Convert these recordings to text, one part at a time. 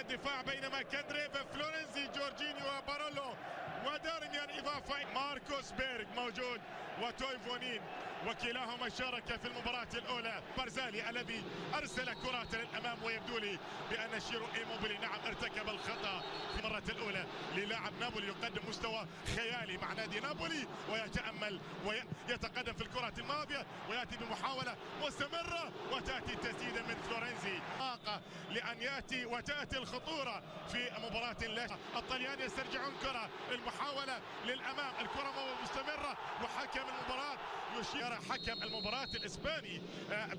الدفاع بينما كاندريفا فلورنزي جورجينيو وبارولو ودارميان إضافة ماركوس بيرغ موجود وتويفونين وكلاهما شارك في المباراة الأولى. بارزالي الذي أرسل كرة للأمام ويبدو لي بأن شيرو إيموبيلي نعم ارتكب الخطأ في المرة الأولى للاعب نابولي يقدم مستوى خيالي مع نادي نابولي ويتأمل ويتقدم في الكرة الماضية ويأتي بمحاولة مستمرة وتأتي التسديدة من فلورنزي لأن يأتي وتأتي الخطورة في مباراة الطليان يسترجعون كرة المحاولة للأمام الكرة مستمرة وحكم المباراة يشير حكم المباراة الإسباني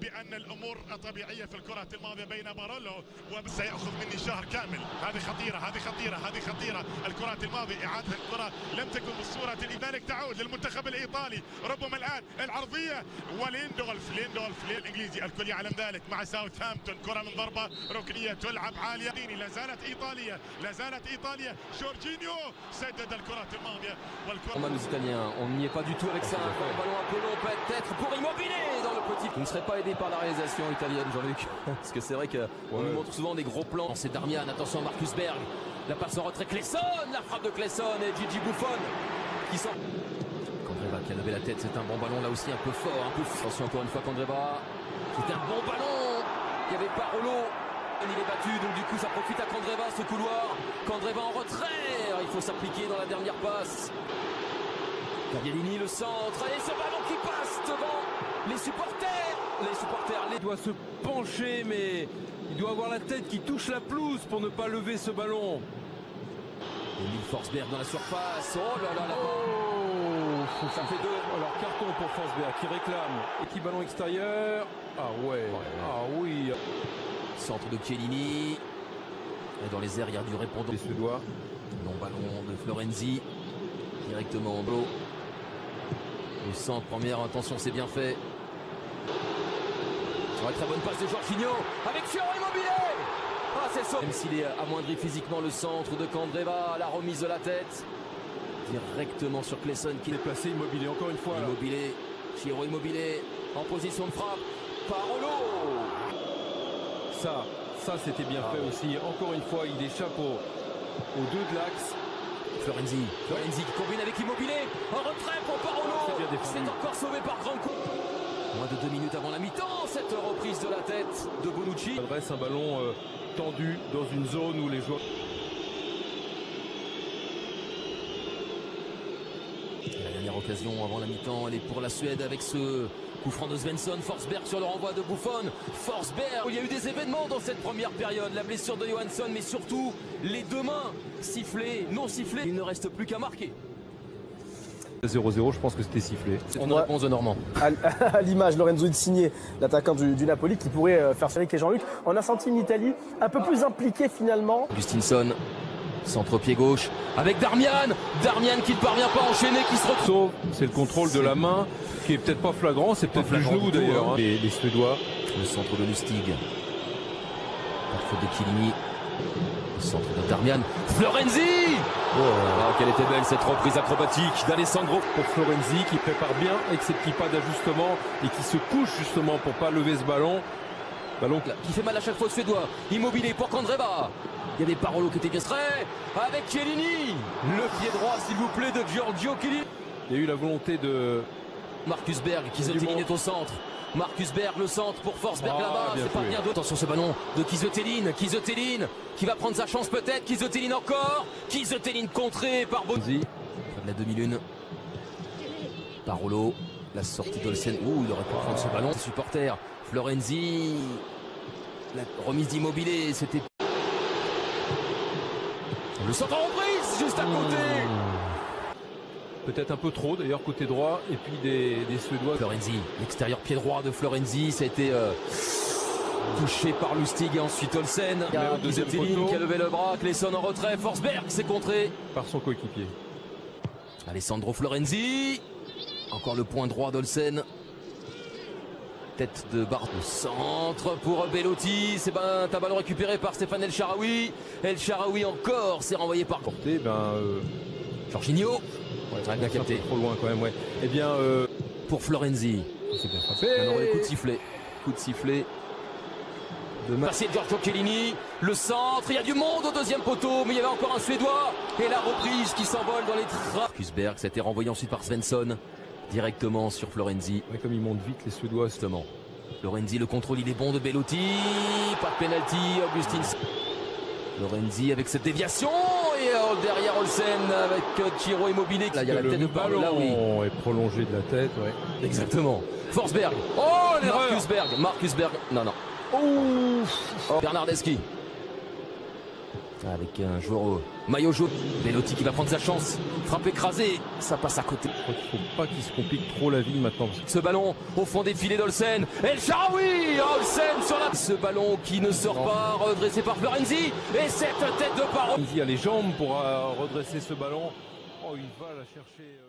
بأن الأمور طبيعية في الكرة الماضية بين بارولو وسيأخذ مني شهر كامل. هذه خطيرة هذه خطيرة هذه خطيرة. الكرة الماضية إعادة الكرة لم تكن بالصورة لذلك تعود للمنتخب الإيطالي ربما الآن العرضية وليندولف الإنجليزي الكل يعلم ذلك مع ساوثهامبتون. كرة من ضربة ركنية تلعب عالية لا زالت إيطاليا جورجينيو سدد الكرة الماضية والكرة. Les Italiens, on n'y est pas du tout avec ça. Un ballon un peu long peut-être pour Immobilier dans le petit. Vous ne serez pas aidé par la réalisation italienne, Jean-Luc. Parce que c'est vrai qu'on nous montre souvent des gros plans. C'est Darmian, attention Marcus Berg. La passe en retrait Clesson, la frappe de Clesson et Gigi Buffon qui sort. Candreva qui a levé la tête, c'est un bon ballon là aussi un peu fort, un peu fou. Attention encore une fois Candreva. C'est un bon ballon. Il y avait Parolo. Il est battu, donc du coup ça profite à Candreva ce couloir. Candreva en retrait. Alors, il faut s'appliquer dans la dernière passe. Gagliardini le centre et ce ballon qui passe devant les supporters. Il doit se pencher mais il doit avoir la tête qui touche la pelouse pour ne pas lever ce ballon. Emile Forsberg dans la surface. Oh là là là. Oh, ça fait deux. Alors carton pour Forsberg qui réclame. Et qui ballon extérieur. Ah ouais. Ah oui. Centre de Chiellini. Et dans les airs, il y a du répondant. Les Suédois. Long ballon de Florenzi. Directement en bleu. Le centre, première intention, c'est bien fait. Sur la très bonne passe de Jorginho. Avec Fiore Immobilier. Ah, c'est ça. Même s'il est amoindri physiquement, le centre de Candreva. La remise de la tête. Directement sur Clesson qui est placé. Immobilier encore une fois. Immobilier. Ciro Immobilier. En position de frappe. Parolo. Ça c'était bien fait aussi. Encore une fois, il échappe aux deux de l'axe. Florenzi qui combine avec Immobilier. En retrait pour Parolo. C'est encore sauvé par Granco. Moins de 2 minutes avant la mi-temps. Cette reprise de la tête de Bonucci. Il adresse un ballon tendu dans une zone où les joueurs... La dernière occasion avant la mi-temps, elle est pour la Suède avec ce coup franc de Svensson. Forsberg sur le renvoi de Buffon. Forsberg. Il y a eu des événements dans cette première période. La blessure de Johansson, mais surtout les deux mains sifflées, non sifflées. Il ne reste plus qu'à marquer. 0-0, je pense que c'était sifflé. C'est une réponse de Normand. À l'image, Lorenzo Insigne, l'attaquant du Napoli, qui pourrait faire Eric et Jean-Luc. On a senti une Italie un peu plus impliquée finalement. Augustinson, centre pied gauche, avec Darmian qui ne parvient pas à enchaîner, qui se retrouve. C'est le contrôle de la main, qui est peut-être pas flagrant, c'est peut-être le genou d'ailleurs. Hein. Les Suédois. Le centre de Lustig. La faute de Chiellini. Le centre de Darmian. Florenzi. Oh, quelle était belle cette reprise acrobatique d'Alessandro. Pour Florenzi qui prépare bien avec ses petits pas d'ajustement et qui se couche justement pour pas lever ce ballon. Ballon qui fait mal à chaque fois aux Suédois. Immobilier pour Candreva. Il y avait Parolo qui était bien strait. Avec Chiellini. Le pied droit s'il vous plaît de Giorgio Chiellini. Il y a eu la volonté de Marcus Berg. Kizotelin est au centre. Marcus Berg, le centre pour Forsberg là-bas, c'est pas bien d'autre. Attention ce ballon de Kizotelin qui va prendre sa chance peut-être. Kizotelin encore. Kizotelin contré par Bonzi. De la demi-lune. Parolo, la sortie d'Olsen. Il aurait pu prendre ce ballon. Supporter, Florenzi. La remise d'Immobilier, c'était... Le centre en reprise, juste à côté. Peut-être un peu trop d'ailleurs côté droit et puis des Suédois. Florenzi, l'extérieur pied droit de Florenzi, ça a été touché par Lustig et ensuite Olsen. Il y a Kizotelin qui a levé le bras, Clesson en retrait, Forsberg s'est contré par son coéquipier. Alessandro Florenzi, encore le point droit d'Olsen. Tête de barre au centre pour Bellotti. C'est un ballon récupéré par Stéphane El Shaarawy. El Shaarawy encore, c'est renvoyé par Porté. Jorginho. Ouais, bien capté. Trop loin quand même, ouais. Eh bien, pour Florenzi. C'est bien frappé. Alors, les coups de sifflet. Coup de sifflet. de passer Giorgio Chiellini, le centre, il y a du monde au deuxième poteau, mais il y avait encore un Suédois, et la reprise qui s'envole dans les trappes. Marcus Berg, ça a été renvoyé ensuite par Svensson, directement sur Florenzi. Ouais, comme ils montent vite les Suédois, justement. Florenzi, le contrôle, il est bon de Belotti, pas de penalty, Augustin. Florenzi avec cette déviation, et derrière Olsen avec Ciro Immobile. Là, il y a la tête de Parlo, là, oui. est prolongé de la tête, ouais. Exactement. Forsberg. Oh, l'erreur. Marcus Berg. Non. Oh, Bernardeschi. Avec un joueur au maillot jaune. Belotti qui va prendre sa chance. Frappe écrasée. Ça passe à côté. Je crois qu'il ne faut pas qu'il se complique trop la vie maintenant. Ce ballon au fond des filets d'Olsen. El Shaarawy. Olsen sur la... Ce ballon qui ne sort pas. Redressé par Florenzi. Et cette tête de Parlo. Florenzi a les jambes pour redresser ce ballon. Oh, il va la chercher.